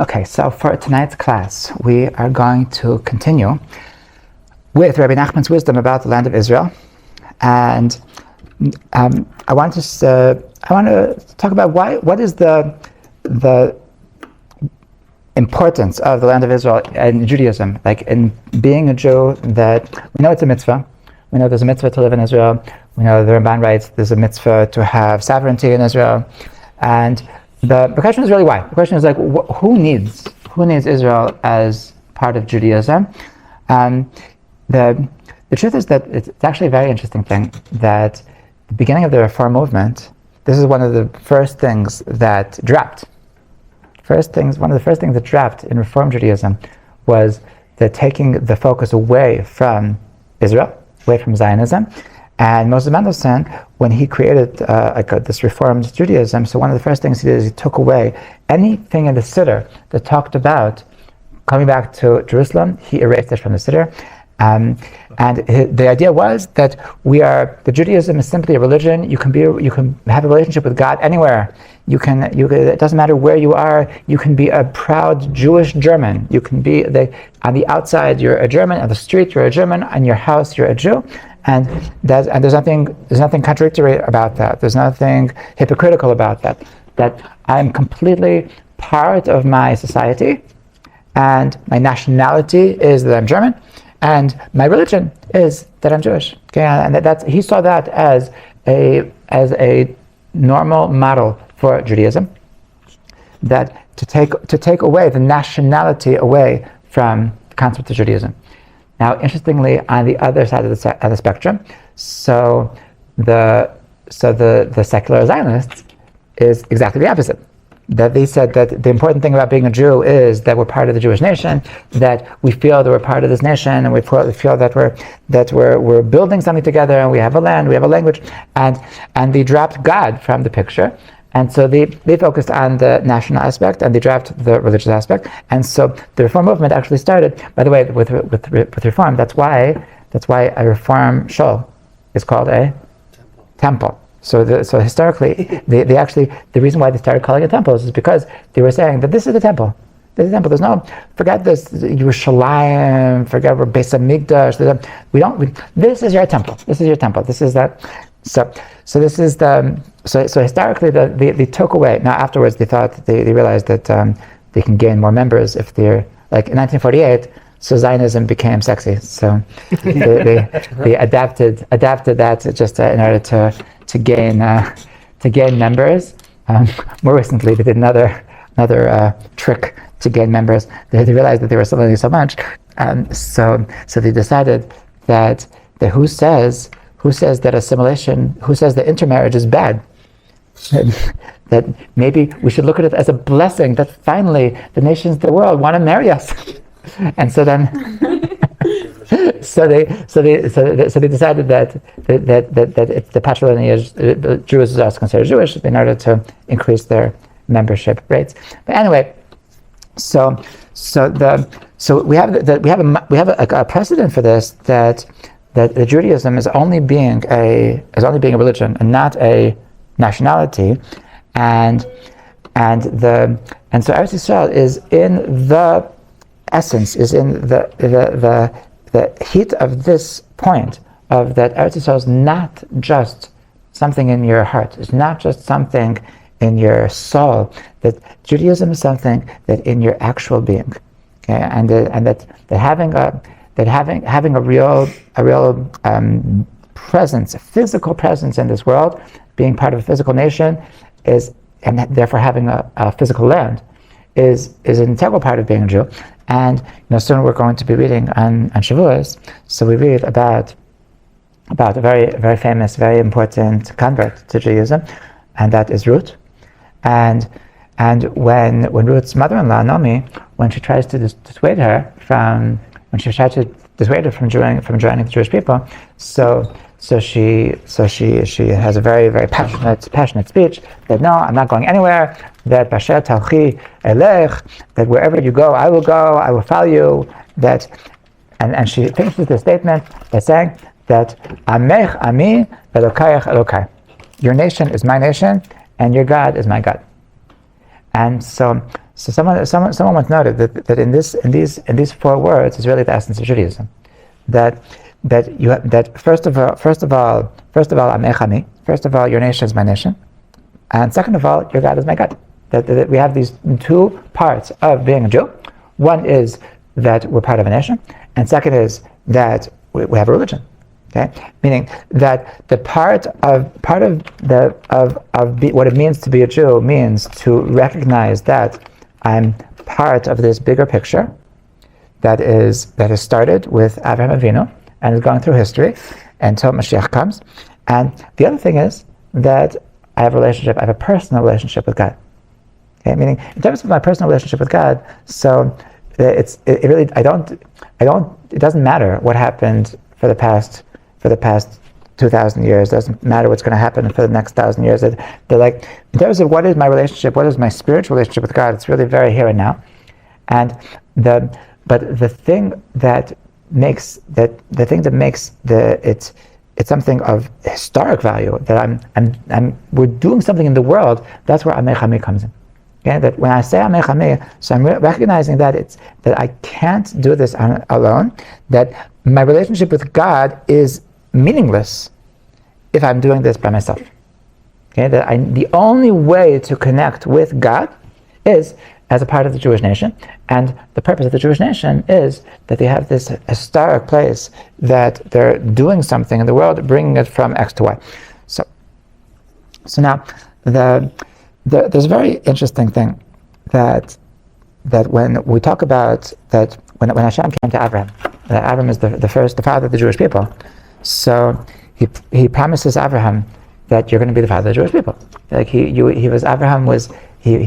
Okay, so for tonight's class, we are going to continue with Rabbi Nachman's wisdom about the land of Israel, and I want to talk about what is the importance of the land of Israel in Judaism, like in being a Jew. That we know it's a mitzvah. We know there's a mitzvah to live in Israel. We know the Ramban writes there's a mitzvah to have sovereignty in Israel, and the question is really why. The question is like who needs Israel as part of Judaism? The truth is that it's actually a very interesting thing that the beginning of the Reform movement, this is one of the first things that dropped. One of the first things that dropped in Reform Judaism was the taking the focus away from Israel, away from Zionism. And Moses Mendelssohn, when he created this Reformed Judaism, so one of the first things he did is he took away anything in the Siddur that talked about coming back to Jerusalem. He erased it from the Siddur. And the idea was that the Judaism is simply a religion. You can have a relationship with God anywhere. It doesn't matter where you are. You can be a proud Jewish German. You can be on the outside you're a German, on the street you're a German, on your house you're a Jew. And there's nothing contradictory about that. There's nothing hypocritical about that. That I'm completely part of my society, and my nationality is that I'm German, and my religion is that I'm Jewish. Okay, and he saw that as a normal model for Judaism. That to take away the nationality away from the concept of Judaism. Now, interestingly, on the other side of the spectrum, so the secular Zionists is exactly the opposite. That they said that the important thing about being a Jew is that we're part of the Jewish nation, that we feel that we're part of this nation, and we feel that we're building something together, and we have a land, we have a language, and they dropped God from the picture. And so they focused on the national aspect, and they dropped the religious aspect. And so the Reform movement actually started, by the way, with Reform. That's why a Reform shul is called a temple. So historically, they actually, the reason why they started calling it temples is because they were saying that this is the temple. This is the temple. There's no, forget this Yerushalayim, forget we're Beis Hamikdash. This is your temple. This is your temple. This is that. So this is so historically they took away. Now afterwards they realized that they can gain more members if they're like in 1948. So Zionism became sexy. So they adapted that just in order to gain members. More recently they did another trick to gain members. They realized that they were selling so much, so they decided that who says that assimilation, who says that intermarriage is bad? That maybe we should look at it as a blessing that finally the nations of the world want to marry us. And so then, so they decided that if the patrilineage Jews are considered Jewish in order to increase their membership rates. But anyway, so we have a precedent for this that Judaism is only being a religion and not a nationality, and so Eretz Yisrael is in the essence, is in the heat of this point of that Eretz Yisrael is not just something in your heart. It's not just something in your soul. That Judaism is something that in your actual being, okay, and that having a real presence, a physical presence in this world, being part of a physical nation, and therefore having a physical land, is an integral part of being a Jew. And soon we're going to be reading on Shavuos. So we read about a very, very famous, very important convert to Judaism, and that is Ruth. And when Ruth's mother-in-law Naomi, when she tries to dissuade her from joining the Jewish people, so she has a very, very passionate speech that no, I'm not going anywhere. That Basher Talchi Elech, that wherever you go, I will follow you. And she finishes the statement by saying that Amech Ami Elokayach Elokai, your nation is my nation, and your God is my God. And so someone once noted that in these four words is really the essence of Judaism. That first of all, Amech Ami. First of all, your nation is my nation, and second of all, your God is my God. That we have these two parts of being a Jew. One is that we're part of a nation, and second is that we have a religion. Okay, meaning that the part of what it means to be a Jew means to recognize that I'm part of this bigger picture that is started with Avraham Avinu and is going through history until Mashiach comes. And the other thing is that I have a personal relationship with God. Okay, meaning in terms of my personal relationship with God, so it doesn't matter what happened for the past 2,000 years. It doesn't matter what's going to happen for the next 1,000 years. They're like, in terms of what is my relationship, what is my spiritual relationship with God, it's really very here and now. And the thing that makes it's something of historic value, that we're doing something in the world. That's where Amech Ami comes in. Okay, that when I say Amech Ami, so I'm recognizing that I can't do this alone. That my relationship with God is meaningless if I'm doing this by myself. Okay, that the only way to connect with God is as a part of the Jewish nation, and the purpose of the Jewish nation is that they have this historic place that they're doing something in the world, bringing it from X to Y. So now there's a very interesting thing that when we talk about that when Hashem came to Abraham, that Abraham is the father of the Jewish people. So he promises Abraham that you're going to be the father of the Jewish people. Like he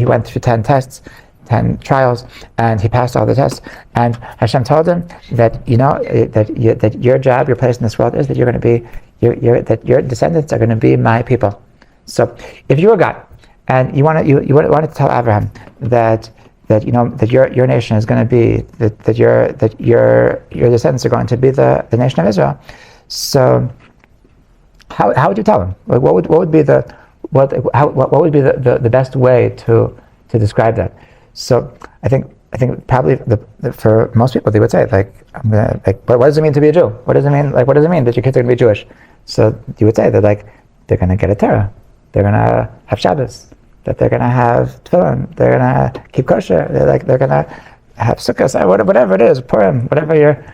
went through 10 tests, 10 trials, and he passed all the tests. And Hashem told him that that your job, your place in this world is that you're going to be that your descendants are going to be my people. So if you were God and you wanted to tell Abraham that your nation is going to be that your descendants are going to be the nation of Israel. So how would you tell him? Like what would be the best way to describe that? So I think probably for most people they would say what does it mean to be a Jew? What does it mean that your kids are going to be Jewish? So you would say that they're going to get a Torah, they're going to have Shabbos, that they're going to have tefillin, they're going to keep kosher, they're going to have sukkahs, whatever it is, Purim, whatever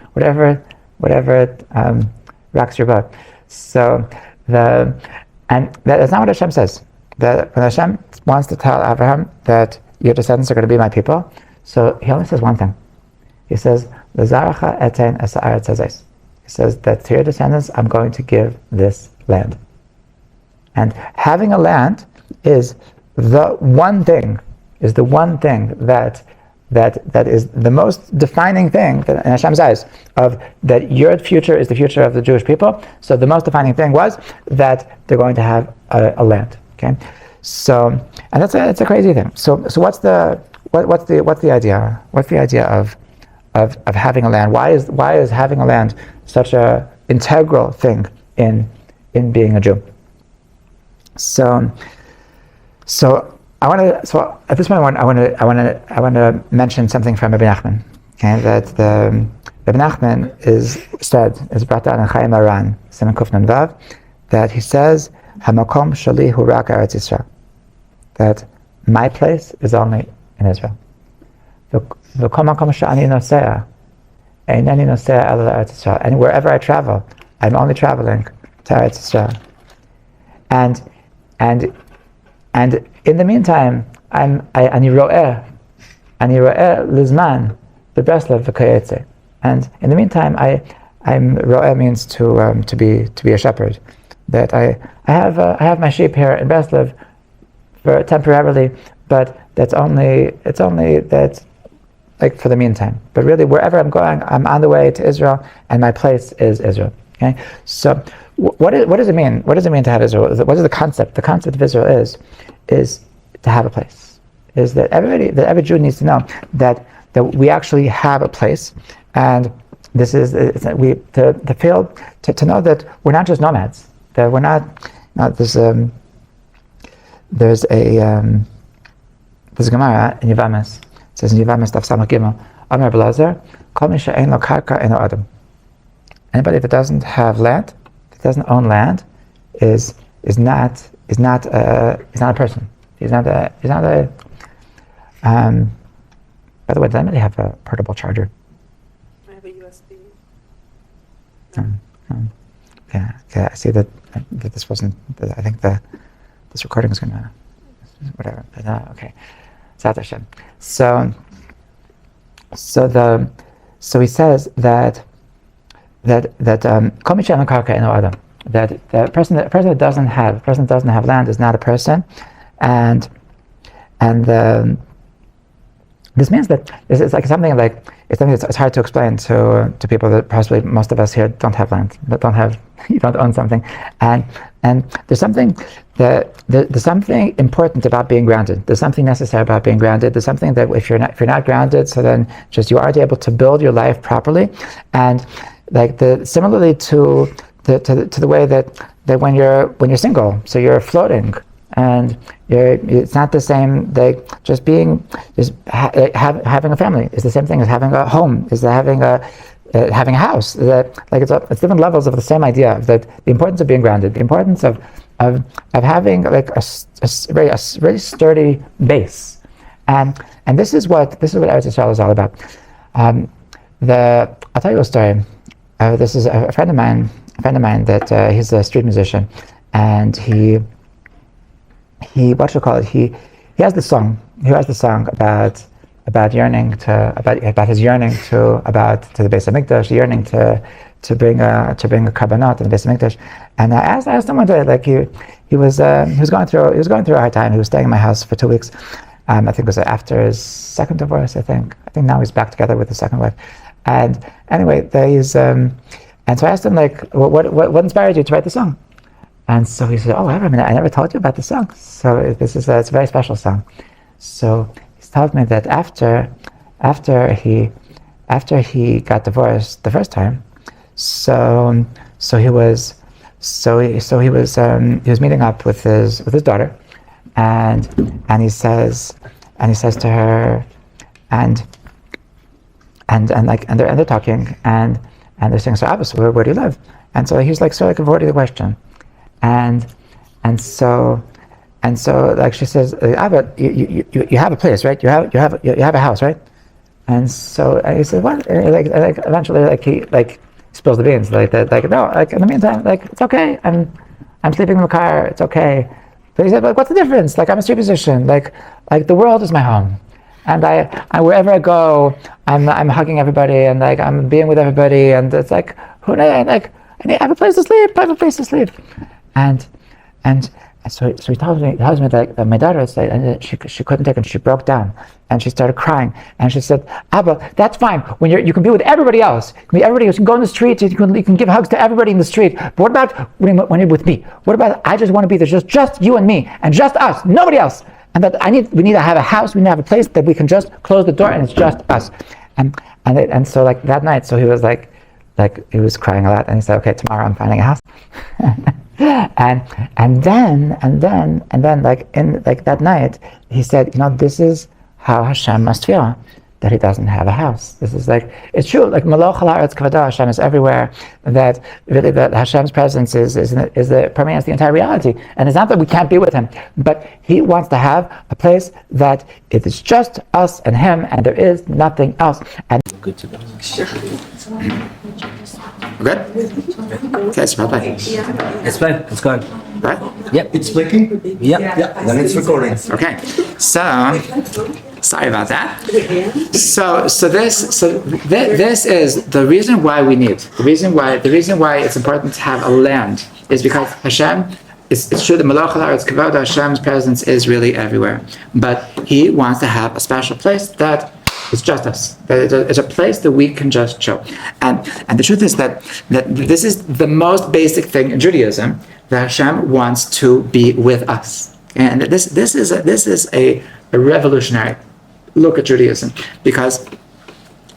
rocks your boat. So and that's not what Hashem says. That when Hashem wants to tell Abraham that your descendants are going to be my people, so he only says one thing. He says, "L'zaracha etein es haaretz hazeh." He says that to your descendants, I'm going to give this land. And having a land is the one thing that is the most defining thing that in Hashem's eyes of that your future is the future of the Jewish people. So the most defining thing was that they're going to have a land. Okay, so and that's a crazy thing. So what's the idea? What's the idea of having a land? Why is having a land such a integral thing in being a Jew? So at this point, I want to mention something from Rabbi Nachman. Okay, that Rabbi Nachman is brought down in Chaim Aran, Siman Kuf Nun Vav, that he says, "Hamakom shali hu rak Eretz Yisrael," that my place is only in Israel. V'kol makom she'ani nosea, einani nosea ela Eretz Yisrael. And wherever I travel, I'm only traveling to Eretz Yisrael. And in the meantime, ani ro'eh lizman bebreslev v'kayetze. And in the meantime, I'm ro'eh means to be a shepherd. That I have my sheep here in Breslev for temporarily, but it's only that like for the meantime. But really, wherever I'm going, I'm on the way to Israel, and my place is Israel. Okay, so what does it mean? What does it mean to have Israel? What is the concept? The concept of Israel is to have a place. Is that every Jew needs to know that we actually have a place, and this is to know that we're not just nomads. That we're not there's There's a Gemara in Yevamis. It says in Yevamis Daf Samach Gimel, Amar Belazer, Kol Mi She'ein Lo Karka Eino Adam. Anybody that doesn't have land, that doesn't own land, is not a person. He's not a. By the way, did anybody have a portable charger? I have a USB. Yeah. I see that this wasn't. I think this recording is gonna. Whatever. But, okay. So he says that Kol Mi She'ein Lo Karka Eino Adam, that the person that doesn't have land is not a person, and this means that it's like something it's hard to explain to people that possibly most of us here don't have land, you don't own something, and there's something there's something important about being grounded. There's something necessary about being grounded. There's something that if you're not grounded, so then just you aren't able to build your life properly, and like similarly to the way that when you're single, so you're floating. And it's not the same. Like having a family is the same thing as having a home. Is having a house. It's different levels of the same idea. That the importance of being grounded, the importance of having like a very sturdy base, and this is what Eretz Yisrael is all about. I'll tell you a story. This is a friend of mine that he's a street musician, and he has the song about yearning to his yearning to the Beis Hamikdash, yearning to bring a karbanot in the Beis Hamikdash. And I asked him one day, like he was going through a hard time. He was staying in my house for 2 weeks. I think it was after his second divorce. I think now he's back together with his second wife. And anyway, and so I asked him, like, what inspired you to write the song? And so he said, I never told you about the song. So it's a very special song. So he told me that after he got divorced the first time, so he was meeting up with his daughter, and he says to her, and they're talking, and they're saying, so Abba, so where do you live? And so he's like sort of avoiding the question. And so like she says, Abba, you have a place, right? You have a house, right? And so he said, what? Like eventually, he spills the beans, no, in the meantime, it's okay. I'm sleeping in the car. It's okay. But he said, what's the difference? I'm a street musician. Like the world is my home, and I wherever I go, I'm hugging everybody, and I'm being with everybody, and it's I have a place to sleep. And so he tells me that my daughter said, and she couldn't take it. She broke down and she started crying. And she said, Abba, that's fine. When you can be with everybody else. You can go in the street. You can give hugs to everybody in the street. But what about when you're with me? What about I just want to be there, just you and me, and just us, nobody else. And that we need to have a house. We need to have a place that we can just close the door and it's just us. And so that night, so he was he was crying a lot, and he said, okay, tomorrow I'm finding a house. and then that night he said, this is how Hashem must feel, that he doesn't have a house. This is it's true, Maloch ha'aretz kavado, Hashem is everywhere, that really that Hashem's presence permeates the entire reality. And it's not that we can't be with him, but he wants to have a place that it is just us and him, and there is nothing else. And good to go. Sure. good? Okay, it's not bad. It's fine. It's going. Right? Yep. It's clicking? Yep. Yeah, then it's recording. Okay, so sorry about that. So this is the reason why we need. The reason why it's important to have a land is because Hashem. It's true that Malach ha'aretz kavod, Hashem's presence is really everywhere, but He wants to have a special place that is just us. That it's a place that we can just chill. And the truth is that this is the most basic thing in Judaism, that Hashem wants to be with us. And this is a revolutionary look at Judaism, because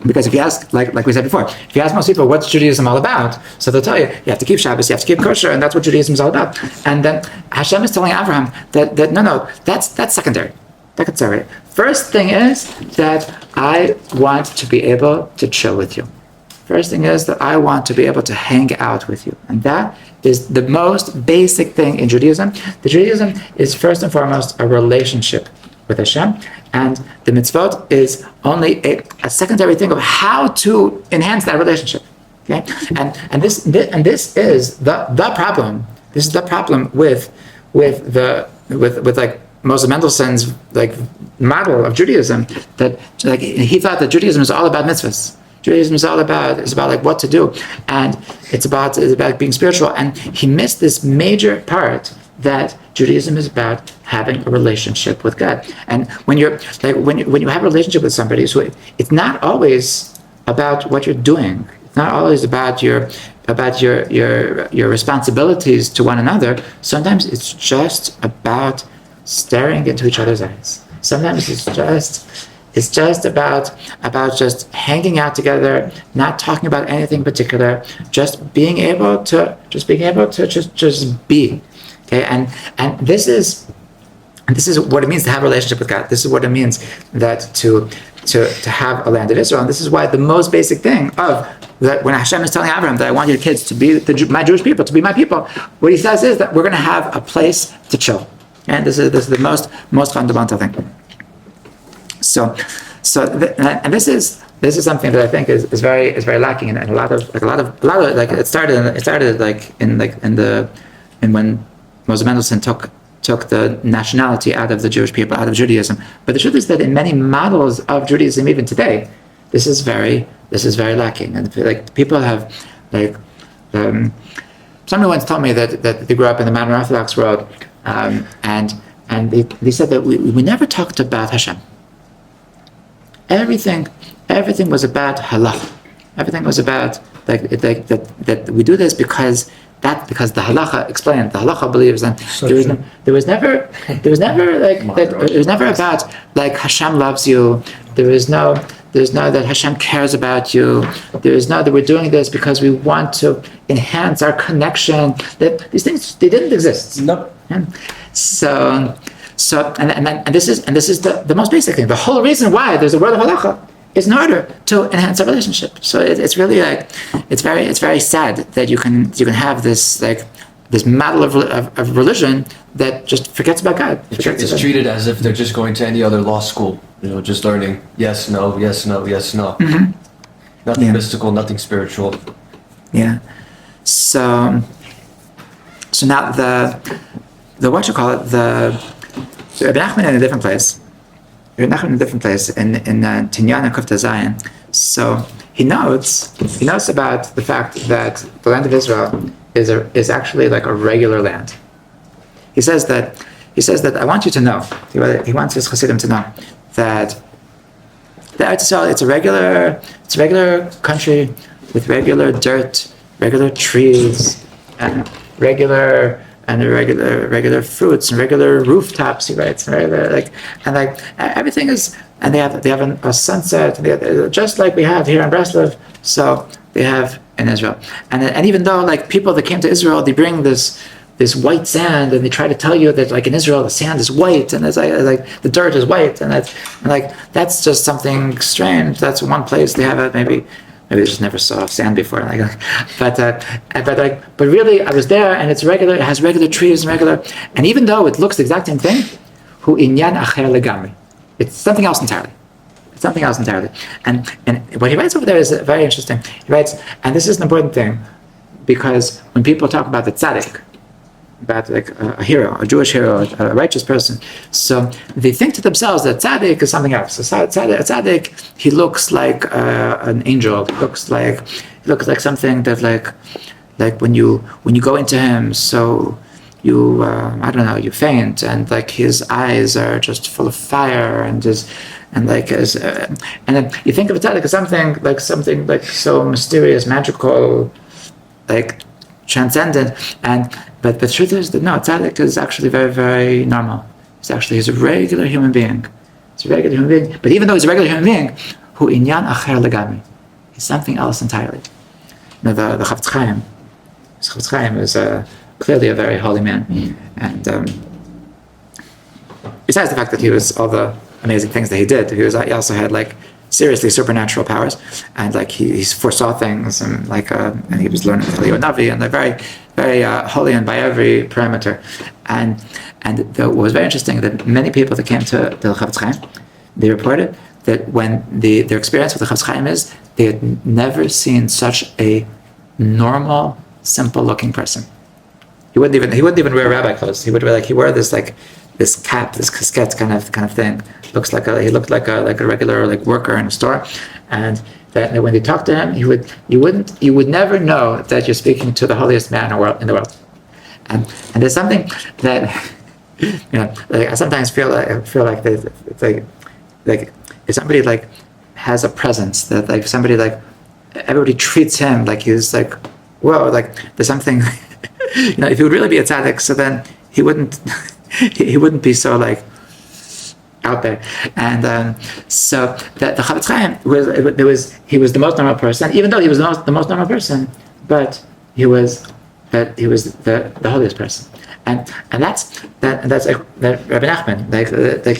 if you ask, like we said before, if you ask most people what's Judaism all about, so they'll tell you have to keep Shabbos, you have to keep kosher, and that's what Judaism is all about. And then Hashem is telling Abraham that no, that's secondary. First thing is that I want to be able to chill with you. First thing is that I want to be able to hang out with you. And that is the most basic thing in Judaism. The Judaism is first and foremost a relationship with Hashem. And the mitzvot is only a secondary thing of how to enhance that relationship. Okay? And this is the problem. This is the problem with like Moses Mendelssohn's like model of Judaism, that like he thought that Judaism is all about mitzvahs. Judaism is about like what to do, and it's about being spiritual. And he missed this major part that Judaism is about having a relationship with God. And when you have a relationship with somebody, so it's not always about what you're doing. It's not always about your responsibilities to one another. Sometimes it's just about staring into each other's eyes. Sometimes it's just about just hanging out together, not talking about anything particular, just being able to just be. Okay, and this is what it means to have a relationship with God. This is what it means that to have a land of Israel. And this is why the most basic thing of that, when Hashem is telling Abraham that I want your kids to be my Jewish people, to be my people, what he says is that we're going to have a place to chill. And this is the most fundamental thing. And this is something that I think is very lacking in a lot of like it started like in when Moses Mendelssohn took the nationality out of the Jewish people, out of Judaism. But the truth is that in many models of Judaism, even today, this is very lacking. And like people have like somebody once told me that they grew up in the modern Orthodox world, and they said that we never talked about Hashem. Everything was about halakha. Everything was about that we do this because the halacha explained. The halacha believes, and there was never about like Hashem loves you. There's no that Hashem cares about you. There is no that we're doing this because we want to enhance our connection. That these things, they didn't exist. No. And so this is the most basic thing. The whole reason why there's a word of halacha is in order to enhance our relationship. So it's really like it's very sad that you can have this like this model of religion that just forgets about God. It's treated as if they're just going to any other law school, just learning yes, no, yes, no, yes, no. Mm-hmm. Nothing mystical, nothing spiritual. Yeah. So now the what you call it, so Rabbi Nachman in a different place. Rabbi Nachman in a different place in Tinyana Kufta Zayin. So he notes about the fact that the land of Israel is actually like a regular land. He says that I want you to know. He wants his Hasidim to know that the Eretz Yisrael, it's a regular country with regular dirt, regular trees, and regular fruits and regular rooftops. He writes, and everything is, and they have a sunset, and just like we have here in Breslov. So they have in Israel, and even though like people that came to Israel, they bring this white sand, and they try to tell you that like in Israel the sand is white, and it's like the dirt is white, and that's just something strange. That's one place they have it. Maybe they just never saw sand before. But really, I was there, and it's regular. It has regular trees and regular. And even though it looks the exact same thing, hu inyan acher legamri. It's something else entirely. It's something else entirely. And what he writes over there is very interesting. He writes, and this is an important thing, because when people talk about the tzaddik, about like a hero, a Jewish hero, a righteous person, so they think to themselves that tzaddik is something else. So tzaddik, he looks like an angel. He looks like something that like when you go into him, so you you faint, and like his eyes are just full of fire, and then you think of a tzaddik as something like so mysterious, magical, like transcendent, but the truth is that no, tzaddik is actually very, very normal. He's a regular human being. But even though he's a regular human being, hu inyan acher legami, he's something else entirely. Now the Chafetz Chaim is clearly a very holy man, and besides the fact that he was all the amazing things that he did, he also had like seriously supernatural powers, and like he foresaw things, and like and he was learning Leo Navi, and they're very very holy and by every parameter. And what was very interesting that many people that came to the Chofetz Chaim, they reported that when their experience with the Chofetz Chaim is they had never seen such a normal, simple looking person. He wouldn't even wear rabbi clothes. He wore this cap, this casquette kind of thing. He looked like a regular like worker in a store, and that when they talked to him, you would never know that you're speaking to the holiest man in the world. And there's something that like I sometimes feel like it's like if somebody like has a presence, that like somebody like everybody treats him like he's like whoa, like there's something. If he would really be a tzaddik, so then he wouldn't be so like out there. And so the Chofetz Chaim he was the most normal person, even though he was the most normal person, but he was the holiest person. And that's Rabbi Nachman, like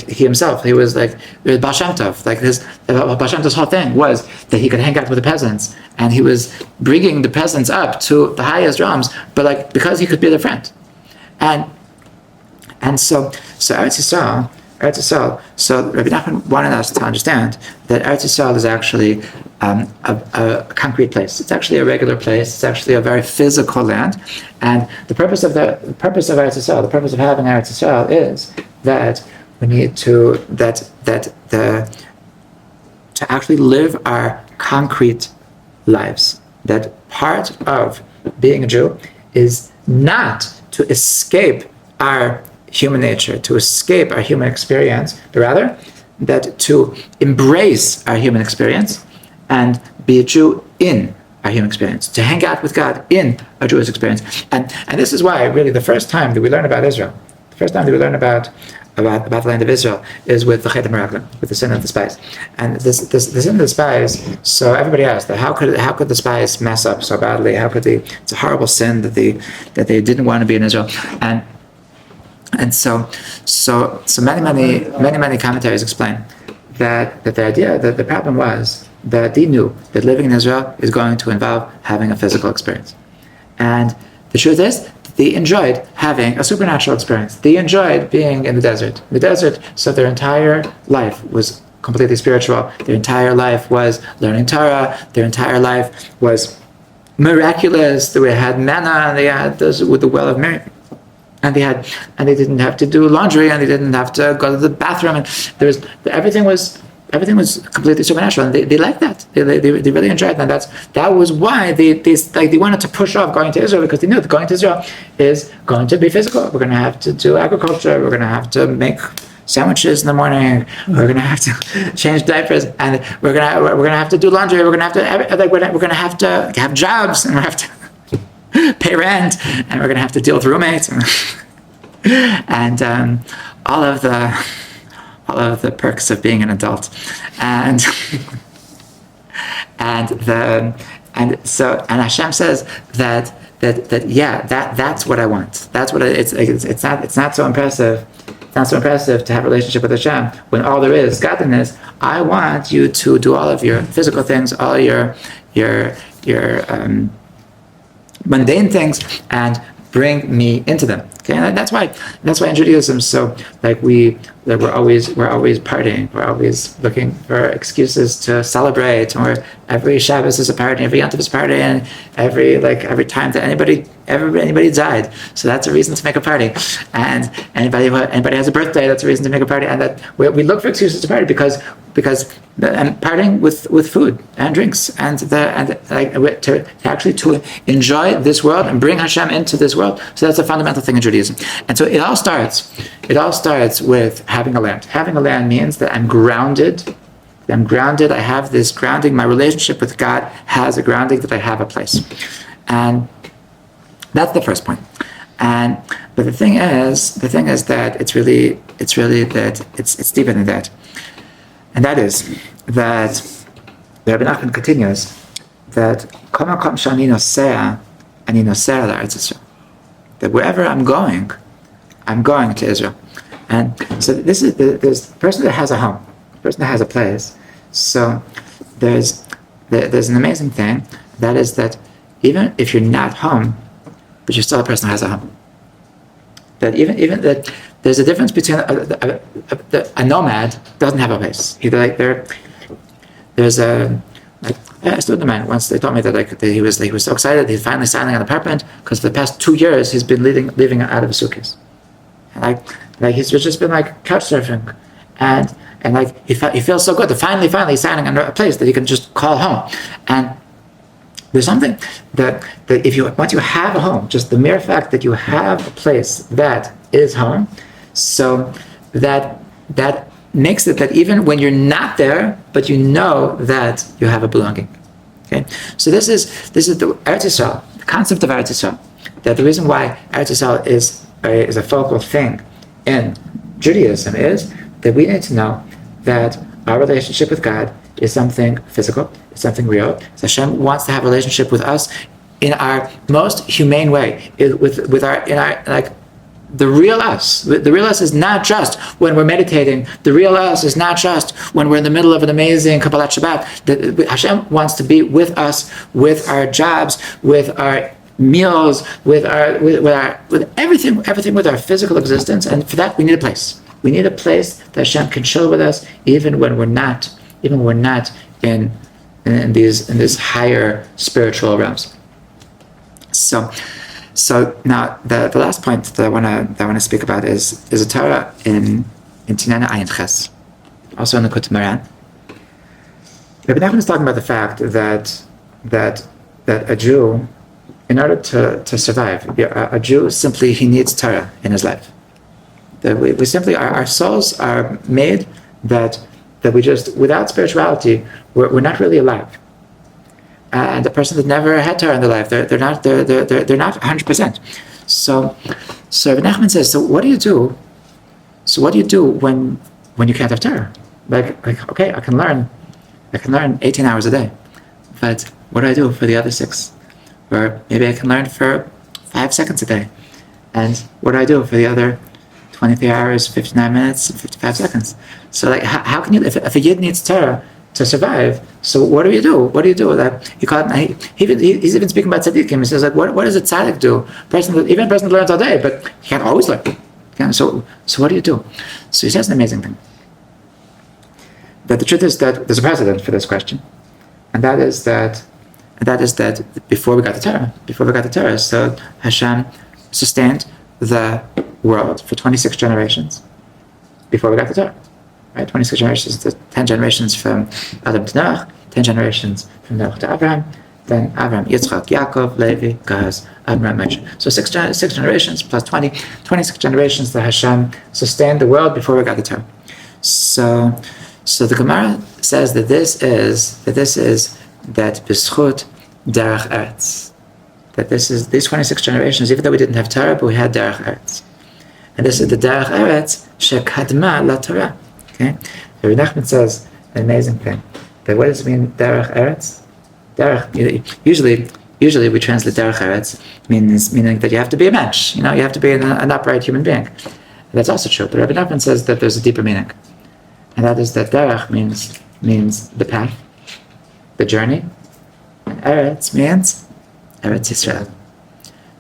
he himself, he was like Baal Shem Tov, like Baal Shem Tov's whole thing was that he could hang out with the peasants, and he was bringing the peasants up to the highest realms, but like because he could be their friend, and so Eretz Yisrael. So Rabbi Nachman wanted us to understand that Eretz Yisrael is actually a concrete place. It's actually a regular place. It's actually a very physical land, and the purpose of Eretz Yisrael, the purpose of having Eretz Yisrael, is that we need to actually live our concrete lives. That part of being a Jew is not to escape our human nature, to escape our human experience, but rather that to embrace our human experience and be a Jew in our human experience, to hang out with God in our Jewish experience. And this is why really the first time that we learn about Israel, the first time that we learn about the land of Israel is with the Chet HaMeraglim, with the sin of the spies. And the sin of the spies, so everybody asked that how could the spies mess up so badly? How could they? It's a horrible sin that they didn't want to be in Israel. And so many commentaries explain that the idea, that the problem was that they knew that living in Israel is going to involve having a physical experience. And the truth is, they enjoyed having a supernatural experience. They enjoyed being in the desert. So their entire life was completely spiritual. Their entire life was learning Torah. Their entire life was miraculous. They had manna, and they had this with the well of Miriam. And they didn't have to do laundry, and they didn't have to go to the bathroom, and everything was completely supernatural, and they liked that. They really enjoyed that. That was why they wanted to push off going to Israel, because they knew that going to Israel is going to be physical. We're going to have to do agriculture. We're going to have to make sandwiches in the morning. We're going to have to change diapers, and we're going to have to do laundry. We're going to have to have jobs, and we're going to have to pay rent, and we're going to have to deal with roommates, and all of the perks of being an adult, and Hashem says that's what I want. That's what it's not so impressive. It's not so impressive to have a relationship with Hashem when all there is godliness. I want you to do all of your physical things, all your mundane things, and bring me into them. Okay, and that's why in Judaism, so like we're always partying. We're always looking for excuses to celebrate. Or every Shabbos is a party, every Yom Tov is a party, and every time that anybody died, so that's a reason to make a party. And anybody has a birthday, that's a reason to make a party. And that we look for excuses to party because and partying with food and drinks to actually to enjoy this world and bring Hashem into this world. So that's a fundamental thing in Judaism. And so it all starts with having a land. Having a land means that I'm grounded. I have this grounding. My relationship with God has a grounding, that I have a place. And that's the first point. But the thing is that it's deeper than that. And that is that Rabbi Nachman continues that that wherever I'm going to Israel. And so this is there's the person that has a home, the person that has a place. So there's an amazing thing, that is that even if you're not home, but you're still a person that has a home. That even that there's a difference between a nomad doesn't have a place. There's a like I stood the man once. They told me that he was so excited he's finally standing on the parapet because for the past 2 years he's been living out of a suitcase. And like he's just been like couch surfing, and like he feels so good to finally he's standing on a place that he can just call home. And there's something that once you have a home, just the mere fact that you have a place that is home, so that makes it that even when you're not there, but you know that you have a belonging. Okay, so this is the Eretz Yisrael, the concept of Eretz Yisrael. That the reason why Eretz Yisrael is a focal thing in Judaism is that we need to know that our relationship with God is something physical, it's something real. So Hashem wants to have a relationship with us in our most humane way, the real us. The real us is not just when we're meditating. The real us is not just when we're in the middle of an amazing Kabbalat Shabbat. Hashem wants to be with us, with our jobs, with our meals, with everything with our physical existence. And for that, we need a place. We need a place that Hashem can chill with us, even when we're not in these higher spiritual realms. So now the last point that I want to speak about is a Torah in Tinana Ayin Ches, also in the Likutei Moharan. Rabbi Nachman is talking about the fact that a Jew, in order to survive, a Jew simply he needs Torah in his life. That we simply our souls are made that we just without spirituality we're not really alive. And the person that never had Torah in their life, they're not 100%. So Rabbi Nachman says, so what do you do? So what do you do when you can't have Torah? Like okay, I can learn 18 hours a day, but what do I do for the other 6? Or maybe I can learn for 5 seconds a day, and what do I do for the other 23 hours, 59 minutes, 55 seconds? So like, how can you, if a Yid needs Torah to survive, so what do you do? What do you do? He's even speaking about tzaddikim. He says, like, what does a tzaddik do? Even a person that learns all day, but he can't always learn. Okay? So what do you do? So he says an amazing thing. But the truth is that there's a precedent for this question, and that is that before we got the Torah, so Hashem sustained the world for 26 generations before we got the Torah. Right, 26 generations, 10 generations from Adam to Noach, 10 generations from Noach to Abraham, then Abraham, Yitzchak, Yaakov, Levi, Gaz, Abraham, Moshe. So 6 generations plus 26 generations that Hashem sustained the world before we got the Torah. So the Gemara says that this is b'schut derech eretz. That this is these 26 generations, even though we didn't have Torah, but we had derech eretz. And this is the derech eretz shekadma la Torah. Okay, Rabbi Nachman says an amazing thing. That what does it mean, derech eretz? Derech, usually we translate derech eretz meaning that you have to be a mensch. You have to be an upright human being. And that's also true. But Rabbi Nachman says that there's a deeper meaning, and that is that derech means the path, the journey, and eretz means Eretz Yisrael.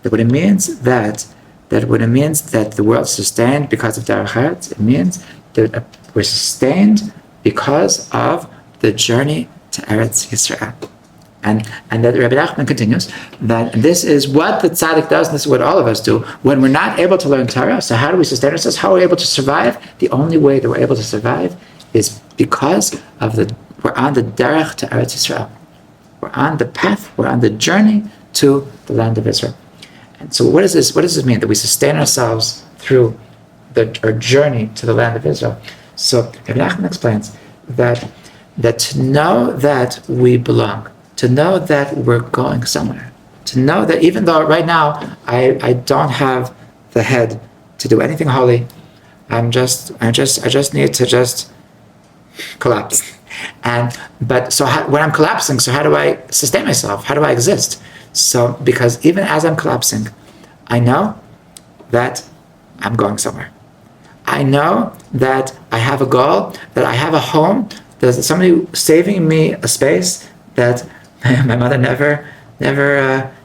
That what it means that the world is sustained because of derech eretz. It means that we're sustained because of the journey to Eretz Yisrael. And that Rabbi Nachman continues that this is what the tzaddik does, and this is what all of us do. When we're not able to learn Torah, so how do we sustain ourselves? How are we able to survive? The only way that we're able to survive is because we're on the derech to Eretz Yisrael. We're on the path, we're on the journey to the land of Israel. And so what does this mean? That we sustain ourselves through our journey to the land of Israel. So Rabbi Nachman explains that to know that we belong, to know that we're going somewhere, to know that even though right now I don't have the head to do anything holy, I just need to just collapse. When I'm collapsing, so how do I sustain myself? How do I exist? So because even as I'm collapsing, I know that I'm going somewhere. I know that I have a goal, that I have a home, there's somebody saving me a space that my mother never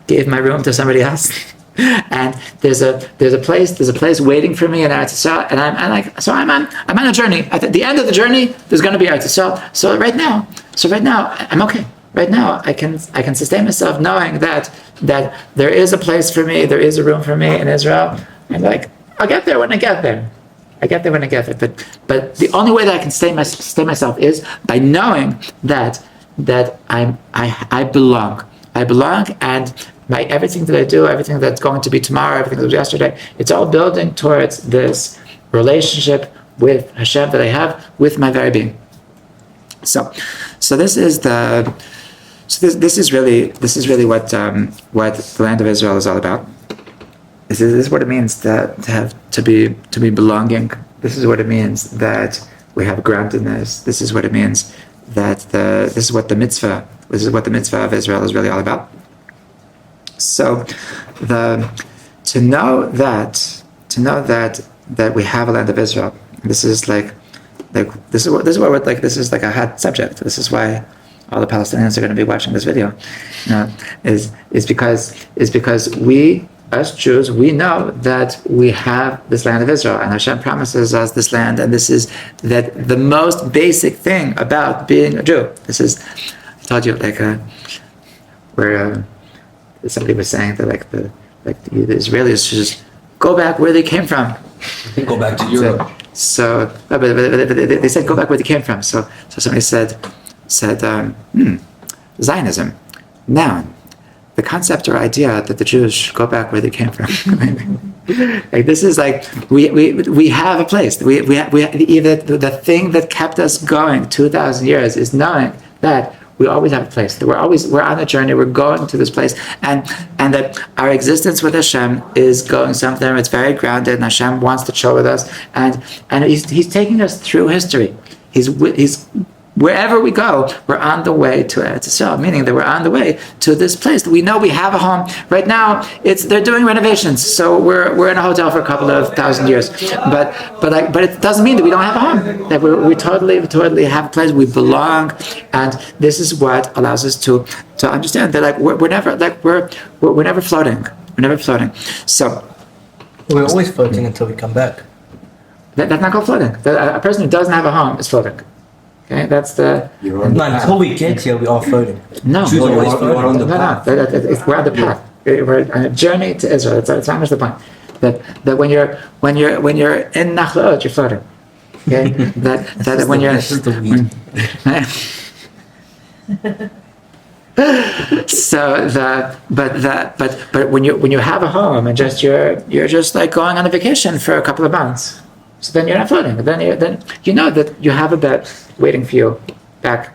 gave my room to somebody else. And there's a place waiting for me in Eretz Yisrael, and I'm on a journey. At the end of the journey, there's going to be Eretz Yisrael. So right now, I'm okay. Right now, I can sustain myself knowing that there is a place for me, there is a room for me in Israel. I'm like, I'll get there when I get there. But the only way that I can sustain myself is by knowing that I belong. I belong, and by everything that I do, everything that's going to be tomorrow, everything that was yesterday, it's all building towards this relationship with Hashem that I have with my very being. So this is really what the land of Israel is all about. This is what it means to be belonging. This is what it means that we have groundedness. This is what it means that this is what the mitzvah of Israel is really all about. So to know that we have a land of Israel, this is like this is like a hot subject. This is why all the Palestinians are going to be watching this video. Is because we, as Jews, we know that we have this land of Israel, and Hashem promises us this land, and this is that the most basic thing about being a Jew. This is, I told you, where somebody was saying that the Israelis should just go back where they came from. Go back to Europe. So but they said go back where they came from. So somebody said Zionism. Now, the concept or idea that the Jews should go back where they came from. This is we have a place. We the thing that kept us going 2,000 years is knowing that we always have a place. That we're on a journey. We're going to this place, and that our existence with Hashem is going somewhere. It's very grounded, and Hashem wants to chill with us, and He's taking us through history. He's wherever we go, we're on the way to Eretz Yisrael, meaning that we're on the way to this place. We know we have a home. Right now, they're doing renovations, so we're in a hotel for a couple of thousand years. But it doesn't mean that we don't have a home. That we totally have a place. We belong, and this is what allows us to understand that we're never floating. We're never floating. So we're always floating until we come back. That's not called floating. A person who doesn't have a home is floating. Okay, that's the. Until we get here, we are floating. No, always floating. We're on the path. We're on a journey to Israel. That's not much the point. That when you're in Nachlaot, you're floating. Okay, that when you're. This is the weed. But when you have a home and you're just like going on a vacation for a couple of months. So then you're not floating. Then you know that you have a bed waiting for you back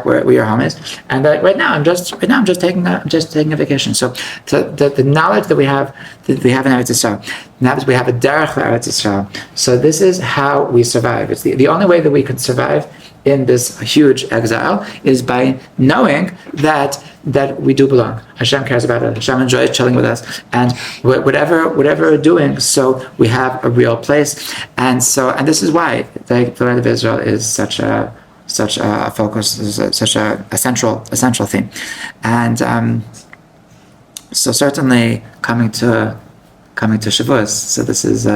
where your home is. And right now I'm just taking a vacation. So the knowledge that we have in Eretz Yisrael, now that we have a derech Eretz Yisrael. So this is how we survive. It's the only way that we can survive in this huge exile is by knowing that we do belong. Hashem cares about us. Hashem enjoys chilling with us, and whatever we're doing, so we have a real place. And this is why the land of Israel is such a focus, such a central theme. And so certainly coming to Shavuos. So this is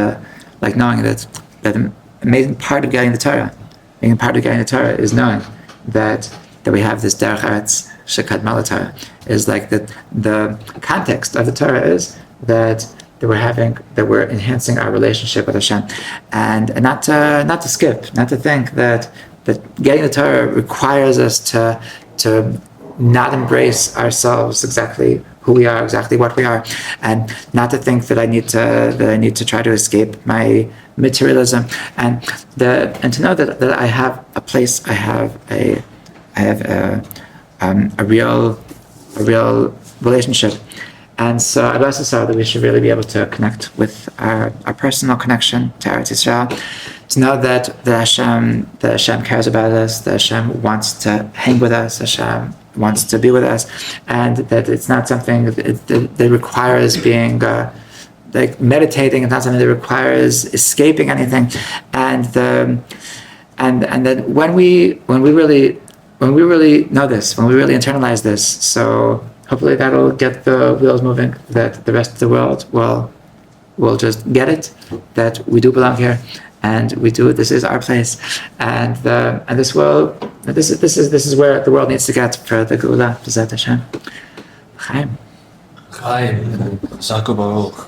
like knowing that an amazing part of getting the Torah. Being part of getting the Torah is knowing that we have this derech eretz shekadma Torah. Is like that the context of the Torah is that we're enhancing our relationship with Hashem, and not to skip, not to think that getting the Torah requires us to not embrace ourselves exactly who we are, exactly what we are, and not to think that I need to try to escape my materialism, and to know that I have a place, I have a real relationship. And so I bless us all that we should really be able to connect with our personal connection to Eretz Yisrael, to know that Hashem cares about us, that Hashem wants to hang with us, Hashem wants to be with us, and that it's not something that requires being like meditating is not something that requires escaping anything, and then when we really know this, when we really internalize this, so hopefully that'll get the wheels moving. That the rest of the world will just get it, that we do belong here, and we do. This is our place, and this is where the world needs to get for the Geula. B'ezrat Hashem. Chaim. Chaim. Zaku Baruch.